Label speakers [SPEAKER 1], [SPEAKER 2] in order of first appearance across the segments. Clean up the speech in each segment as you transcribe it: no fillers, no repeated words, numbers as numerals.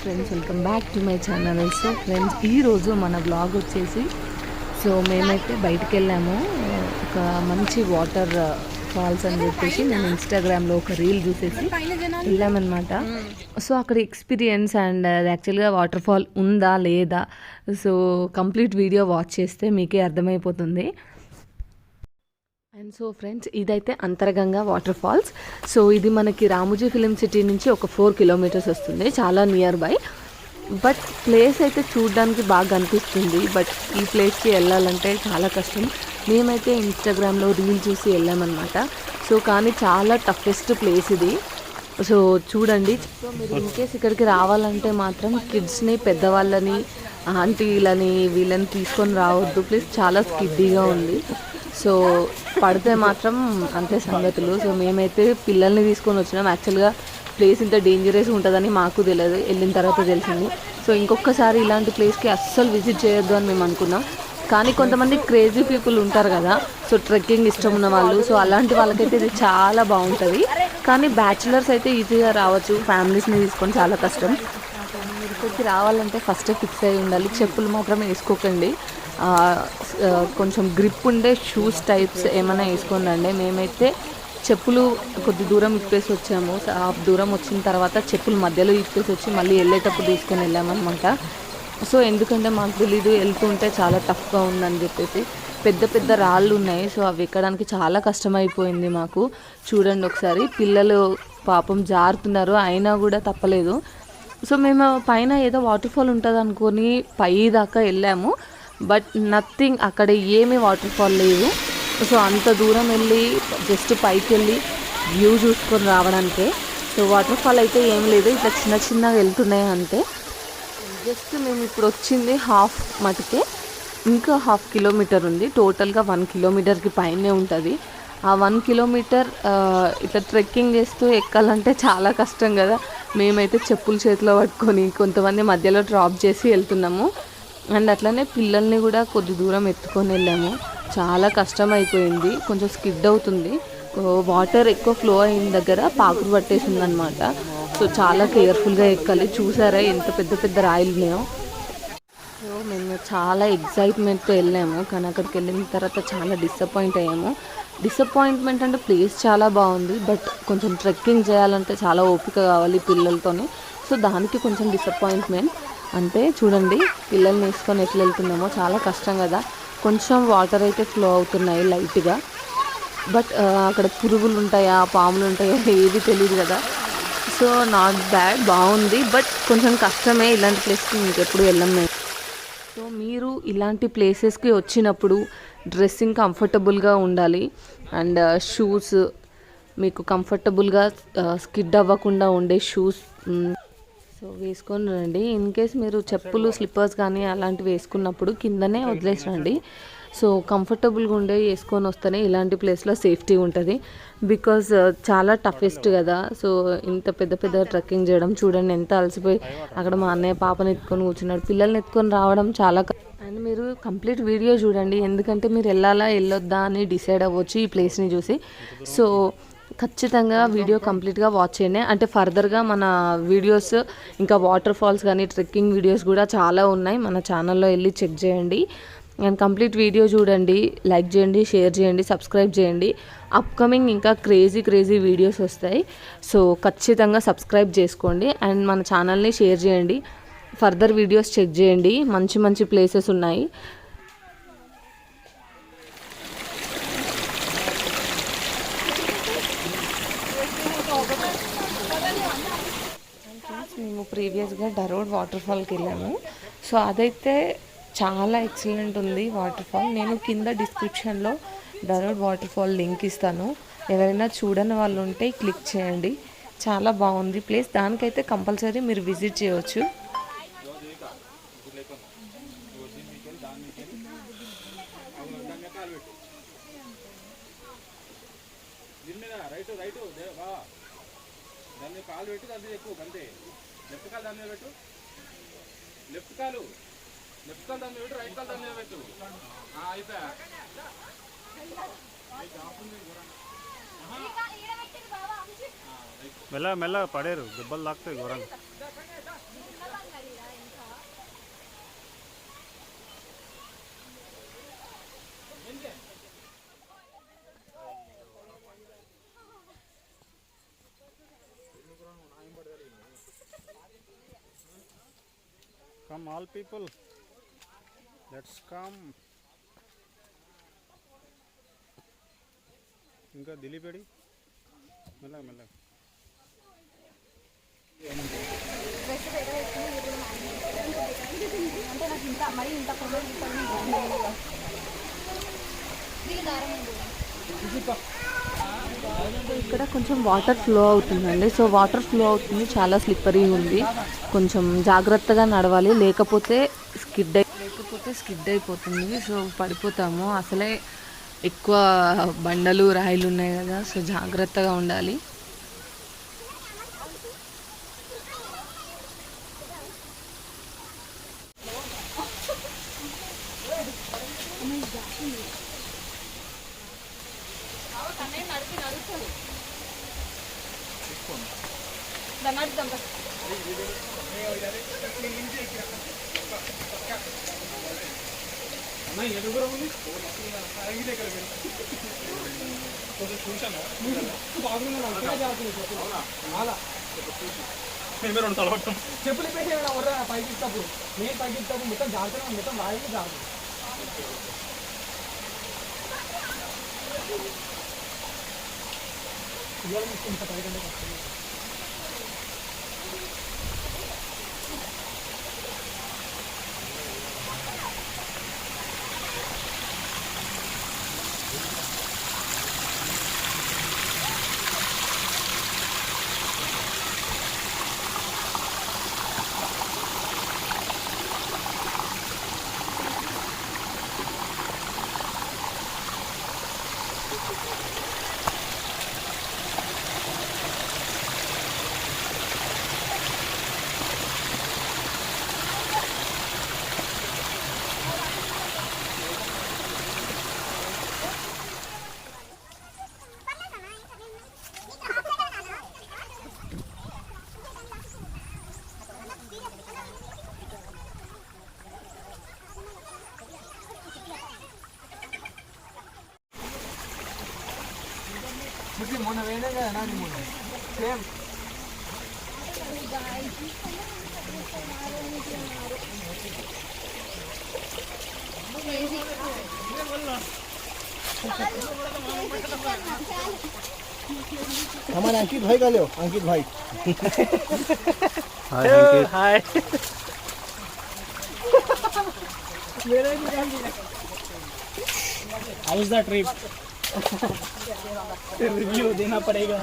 [SPEAKER 1] Friends, welcome back to my channel. So friends, ఈరోజు మన blog వచ్చేసి మేమైతే బయటికి వెళ్ళాము. ఒక మంచి వాటర్ ఫాల్స్ అని చెప్పేసి నేను ఇన్స్టాగ్రామ్లో ఒక రీల్ చూసేసి వెళ్ళామన్నమాట. సో అక్కడ ఎక్స్పీరియన్స్ అండ్ అది యాక్చువల్గా వాటర్ ఫాల్ ఉందా లేదా, సో కంప్లీట్ వీడియో వాచ్ చేస్తే మీకే అర్థమైపోతుంది. అండ్ సో ఫ్రెండ్స్, ఇదైతే అంతరగంగా వాటర్ ఫాల్స్. సో ఇది మనకి రామోజీ ఫిలిం సిటీ నుంచి ఒక 4 కిలోమీటర్స్ వస్తుంది, చాలా నియర్ బై. బట్ ప్లేస్ అయితే చూడడానికి బాగా అనిపిస్తుంది, బట్ ఈ ప్లేస్కి వెళ్ళాలంటే చాలా కష్టం. మేమైతే ఇన్స్టాగ్రామ్లో రీల్ చూసి వెళ్ళామన్నమాట. సో కానీ చాలా టఫెస్ట్ ప్లేస్ ఇది. సో చూడండి, సో మీరు ఇన్కేస్ ఇక్కడికి రావాలంటే మాత్రం కిడ్స్ని, పెద్దవాళ్ళని, ఆంటీలని వీళ్ళని తీసుకొని రావద్దు. ప్లీజ్, చాలా స్కిడ్డీగా ఉంది. సో పడితే మాత్రం అంతే సంగతులు. సో మేమైతే పిల్లల్ని తీసుకొని వచ్చినాం. యాక్చువల్గా ప్లేస్ ఇంత డేంజరస్ ఉంటుందని మాకు తెలియదు, వెళ్ళిన తర్వాత తెలిసింది. సో ఇంకొకసారి ఇలాంటి ప్లేస్కి అస్సలు విజిట్ చేయొద్దు అని మేము అనుకున్నాం. కానీ కొంతమంది క్రేజీ పీపుల్ ఉంటారు కదా, సో ట్రెక్కింగ్ ఇష్టం ఉన్న వాళ్ళు, సో అలాంటి వాళ్ళకైతే ఇది చాలా బాగుంటుంది. కానీ బ్యాచులర్స్ అయితే ఈజీగా రావచ్చు, ఫ్యామిలీస్ని తీసుకొని చాలా కష్టం. మీరు ఇక్కడికి రావాలంటే ఫస్ట్ ఫిక్స్ అయి ఉండాలి. చెప్పులు మాత్రం వేసుకోకండి, కొంచెం గ్రిప్ ఉండే షూస్ టైప్స్ ఏమైనా వేసుకొని రండి. మేమైతే చెప్పులు కొద్ది దూరం ఇప్పేసి వచ్చాము. ఆ దూరం వచ్చిన తర్వాత చెప్పులు మధ్యలో ఇప్పేసి వచ్చి మళ్ళీ వెళ్ళేటప్పుడు తీసుకొని వెళ్ళామన్నమాట. సో ఎందుకంటే మాకు తెలీదు, వెళ్తుంటే చాలా టఫ్గా ఉందని చెప్పేసి పెద్ద పెద్ద రాళ్ళు ఉన్నాయి. సో అవి ఎక్కడానికి చాలా కష్టమైపోయింది మాకు. చూడండి ఒకసారి, పిల్లలు పాపం జారుతున్నారు, అయినా కూడా తప్పలేదు. సో మేము పైన ఏదో వాటర్ ఫాల్ ఉంటుంది అనుకొని పై దాకా వెళ్ళాము, బట్ నథింగ్, అక్కడ ఏమీ వాటర్ ఫాల్ లేదు. సో అంత దూరం వెళ్ళి జస్ట్ పైకి వెళ్ళి వ్యూ చూసుకొని రావడానికే. సో వాటర్ ఫాల్ అయితే ఏం లేదు, ఇట్లా చిన్న చిన్నగా వెళ్తున్నాయి అంతే. జస్ట్ మేము ఇప్పుడు వచ్చింది హాఫ్ మటుకే, ఇంకా 1/2 కిలోమీటర్ ఉంది. టోటల్గా 1 కిలోమీటర్కి పైనే ఉంటుంది. ఆ 1 కిలోమీటర్ ఇట్లా ట్రెక్కింగ్ చేస్తూ ఎక్కాలంటే చాలా కష్టం కదా. మేమైతే చెప్పులు చేతిలో పట్టుకొని కొంతమంది మధ్యలో డ్రాప్ చేసి వెళ్తున్నాము. అండ్ అట్లనే పిల్లల్ని కూడా కొద్ది దూరం ఎత్తుకొని వెళ్ళాము. చాలా కష్టం అయిపోయింది, కొంచెం స్కిడ్ అవుతుంది. వాటర్ ఎక్కువ ఫ్లో అయిన దగ్గర పాకురు పట్టేసింది అనమాట. సో చాలా కేర్ఫుల్గా ఎక్కాలి. చూసారా ఎంత పెద్ద పెద్ద రాయిలు ఉన్నాయో. సో మేము చాలా ఎగ్జైట్మెంట్తో వెళ్ళాము, కానీ అక్కడికి వెళ్ళిన తర్వాత చాలా డిసప్పాయింట్ అయ్యాము. డిసప్పాయింట్మెంట్ అంటే ప్లేస్ చాలా బాగుంది, బట్ కొంచెం ట్రెక్కింగ్ చేయాలంటే చాలా ఓపిక కావాలి పిల్లలతోని. సో దానికి కొంచెం డిసప్పాయింట్మెంట్ అంతే. చూడండి పిల్లల్ని వేసుకొని ఎట్లా వెళ్తున్నామో, చాలా కష్టం కదా. కొంచెం వాటర్ అయితే ఫ్లో అవుతున్నాయి లైట్గా, బట్ అక్కడ పురుగులు ఉంటాయా, పాములు ఉంటాయా, ఏది తెలియదు కదా. సో నాట్ బ్యాడ్, బాగుంది, బట్ కొంచెం కష్టమే. ఇలాంటి ప్లేస్కి ఇంకెప్పుడు వెళ్ళాం మేము. సో మీరు ఇలాంటి ప్లేసెస్కి వచ్చినప్పుడు డ్రెస్సింగ్ కంఫర్టబుల్గా ఉండాలి. అండ్ షూస్ మీకు కంఫర్టబుల్గా స్కిడ్ అవ్వకుండా ఉండే షూస్ సో వేసుకొని రండి. ఇన్ కేస్ మీరు చెప్పులు, స్లిప్పర్స్ కానీ అలాంటివి వేసుకున్నప్పుడు కిందనే వదిలేసి రండి. సో కంఫర్టబుల్గా ఉండే వేసుకొని వస్తేనే ఇలాంటి ప్లేస్లో సేఫ్టీ ఉంటుంది. బికాజ్ చాలా టఫెస్ట్ కదా. సో ఇంత పెద్ద పెద్ద ట్రెక్కింగ్ చేయడం, చూడండి ఎంత అలసిపోయి అక్కడ మా అన్నయ్య పాపని ఎత్తుకొని కూర్చున్నాడు. పిల్లల్ని ఎత్తుకొని రావడం చాలా. అండ్ మీరు కంప్లీట్ వీడియో చూడండి, ఎందుకంటే మీరు వెళ్ళాలా వెళ్ళొద్దా అని డిసైడ్ అవ్వచ్చు ఈ ప్లేస్ని చూసి. సో ఖచ్చితంగా వీడియో కంప్లీట్గా వాచ్ చేయండి. అంటే ఫర్దర్గా మన వీడియోస్ ఇంకా వాటర్ ఫాల్స్ కానీ ట్రెక్కింగ్ వీడియోస్ కూడా చాలా ఉన్నాయి, మన ఛానల్లో వెళ్ళి చెక్ చేయండి. అండ్ కంప్లీట్ వీడియో చూడండి, లైక్ చేయండి, షేర్ చేయండి, సబ్స్క్రైబ్ చేయండి. అప్కమింగ్ ఇంకా క్రేజీ వీడియోస్ వస్తాయి. సో ఖచ్చితంగా సబ్స్క్రైబ్ చేసుకోండి అండ్ మన ఛానల్ని షేర్ చేయండి. ఫర్దర్ వీడియోస్ చెక్ చేయండి, మంచి మంచి ప్లేసెస్ ఉన్నాయి. మేము ప్రీవియస్గా డరోడ్ వాటర్ ఫాల్కి వెళ్ళాము. సో అదైతే చాలా ఎక్సలెంట్ ఉంది వాటర్ ఫాల్. నేను కింద డిస్క్రిప్షన్లో డరోడ్ వాటర్ ఫాల్ లింక్ ఇస్తాను, ఎవరైనా చూడని వాళ్ళు ఉంటే క్లిక్ చేయండి. చాలా బాగుంది ప్లేస్, దానికైతే కంపల్సరీ మీరు విజిట్ చేయవచ్చు. కాలు పెట్టి దాన్ని ఎక్కువ అంతే. లెఫ్ట్ కాలు దాని మీద పెట్టు, లెఫ్ట్ కాలు దాని మీద పెట్టు, రైట్ కాలు దాని మీద పెట్టు. అయిపోయా
[SPEAKER 2] మెల్ల మెల్ల పడేరు, దెబ్బలు తాకుతాయి ఘోరంగా. Come all people, let's come. ఇంకా దిలీపేడి మెల్లగా మెల్లగా.
[SPEAKER 1] ఇక్కడ కొంచెం వాటర్ ఫ్లో అవుతుందండి. సో వాటర్ ఫ్లో అవుతుంది, చాలా స్లిప్పరీ ఉంది, కొంచెం జాగ్రత్తగా నడవాలి, లేకపోతే స్కిడ్ అయిపోతుంది. సో పడిపోతాము. అసలే ఎక్కువ బండలు రాయిలు ఉన్నాయి కదా, సో జాగ్రత్తగా ఉండాలి.
[SPEAKER 3] చెప్పులు పైకి ఇస్తాప్పుడు నేను పైకి ఇస్తాప్పుడు మొత్తం జాగ్రత్త, మొత్తం రాయి జాగ్రత్త. మొన్న వేరే కదా నాది మొన్న సేమ్. हमारे अंकित भाई का लो, अंकित भाई. हाय. How was the trip? Review देना पड़ेगा.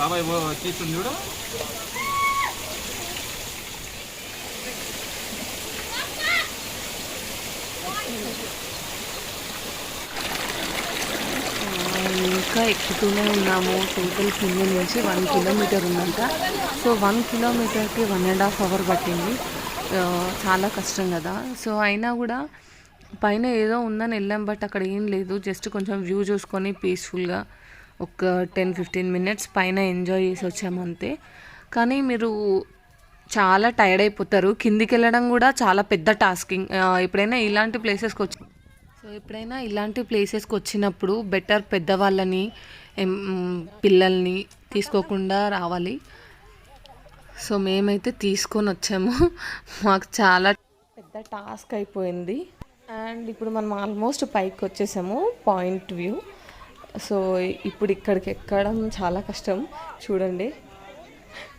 [SPEAKER 3] బాబాయ్ వచ్చేస్తుంది చూడు.
[SPEAKER 1] ఇంకా ఎక్కుతూనే ఉన్నాము. టోటల్ కింద నుంచి 1 కిలోమీటర్ ఉందంట. సో 1 కిలోమీటర్కి 1.5 hours పట్టింది. చాలా కష్టం కదా. సో అయినా కూడా పైన ఏదో ఉందని వెళ్ళాం, బట్ అక్కడ ఏం లేదు. జస్ట్ కొంచెం వ్యూ చూసుకొని పీస్ఫుల్గా ఒక 10-15 minutes పైన ఎంజాయ్ చేసి వచ్చాము అంతే. కానీ మీరు చాలా టైర్డ్ అయిపోతారు. కిందికి వెళ్ళడం కూడా చాలా పెద్ద టాస్కింగ్. ఎప్పుడైనా ఇలాంటి ప్లేసెస్కి వచ్చినప్పుడు బెటర్ పెద్దవాళ్ళని పిల్లల్ని తీసుకోకుండా రావాలి. సో మేమైతే తీసుకొని వచ్చాము. మాకు చాలా పెద్ద టాస్క్ అయిపోయింది. అండ్ ఇప్పుడు మనం ఆల్మోస్ట్ పైకి వచ్చేసాము, పాయింట్ వ్యూ. సో ఇప్పుడు ఇక్కడికి ఎక్కడం చాలా కష్టం. చూడండి,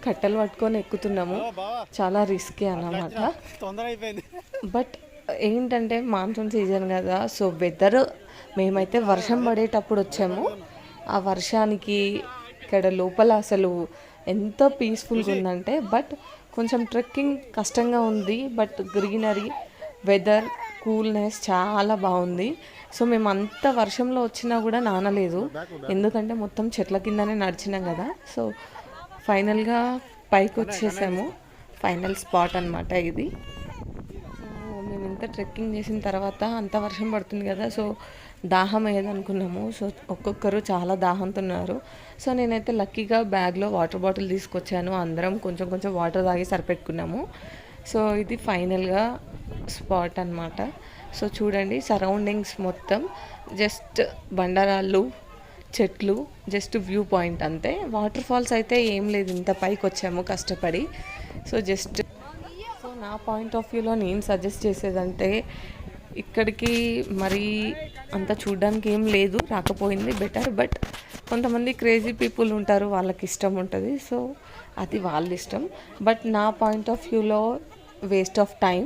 [SPEAKER 1] కట్టెలు పట్టుకొని ఎక్కుతున్నాము, చాలా రిస్కీ అన్నమాట. బట్ ఏంటంటే మాన్సూన్ సీజన్ కదా, సో వెదర్ మేమైతే వర్షం పడేటప్పుడు వచ్చాము. ఆ వర్షానికి ఇక్కడ లోపల అసలు ఎంత పీస్ఫుల్గా ఉందంటే. బట్ కొంచెం ట్రెక్కింగ్ కష్టంగా ఉంది, బట్ గ్రీనరీ, వెదర్, కూల్నెస్ చాలా బాగుంది. సో మేము అంత వర్షంలో వచ్చినా కూడా నానలేదు, ఎందుకంటే మొత్తం చెట్ల కిందనే నడిచినాం కదా. సో ఫైనల్గా పైకి వచ్చేసాము. ఫైనల్ స్పాట్ అనమాట ఇది. సో మేము ఇంత ట్రెక్కింగ్ చేసిన తర్వాత అంత వర్షం పడుతుంది కదా, సో దాహం అయ్యేదనుకున్నాము. సో ఒక్కొక్కరు చాలా దాహంతో ఉన్నారు. సో నేనైతే లక్కీగా బ్యాగ్లో వాటర్ బాటిల్ తీసుకొచ్చాను. అందరం కొంచెం కొంచెం వాటర్ తాగి సరిపెట్టుకున్నాము. సో ఇది ఫైనల్గా స్పాట్ అనమాట. సో చూడండి, సరౌండింగ్స్ మొత్తం జస్ట్ బండరాళ్ళు, చెట్లు, జస్ట్ వ్యూ పాయింట్ అంతే. వాటర్ ఫాల్స్ అయితే ఏం లేదు, ఇంత పైకి వచ్చాము కష్టపడి. సో నా పాయింట్ ఆఫ్ వ్యూలో నేను సజెస్ట్ చేసేదంటే ఇక్కడికి మరీ అంత చూడడానికి ఏం లేదు, రాకపోయింది బెటర్. బట్ కొంతమంది క్రేజీ పీపుల్ ఉంటారు, వాళ్ళకి ఇష్టం ఉంటుంది, సో అది వాళ్ళ ఇష్టం. బట్ నా పాయింట్ ఆఫ్ వ్యూలో వేస్ట్ ఆఫ్ టైం.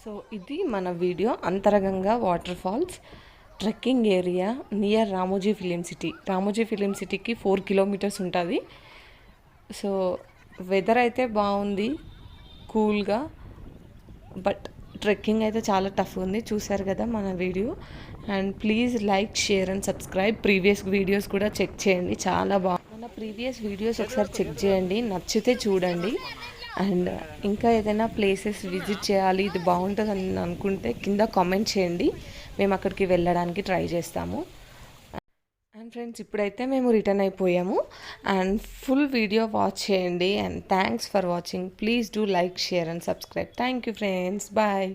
[SPEAKER 1] సో ఇది మన video, Antharaganga water falls trekking area near Ramoji film city. Ramoji film సిటీకి 4 కిలోమీటర్స్ ఉంటుంది. సో వెదర్ అయితే బాగుంది, కూల్గా. బట్ ట్రెక్కింగ్ అయితే చాలా టఫ్ ఉంది, చూసారు కదా మన video. And please like, share and subscribe. Previous videos కూడా చెక్ చేయండి, చాలా బాగుంది. మన ప్రీవియస్ వీడియోస్ ఒకసారి చెక్ చేయండి, నచ్చితే చూడండి. అండ్ ఇంకా ఏదైనా ప్లేసెస్ విజిట్ చేయాలి, ఇది బాగుంటుంది అని అనుకుంటే కింద కామెంట్ చేయండి, మేము అక్కడికి వెళ్ళడానికి ట్రై చేస్తాము. అండ్ ఫ్రెండ్స్, ఇప్పుడైతే మేము రిటర్న్ అయిపోయాము. అండ్ ఫుల్ వీడియో వాచ్ చేయండి. And thanks for watching. Please do like, share and subscribe. Thank you friends, bye.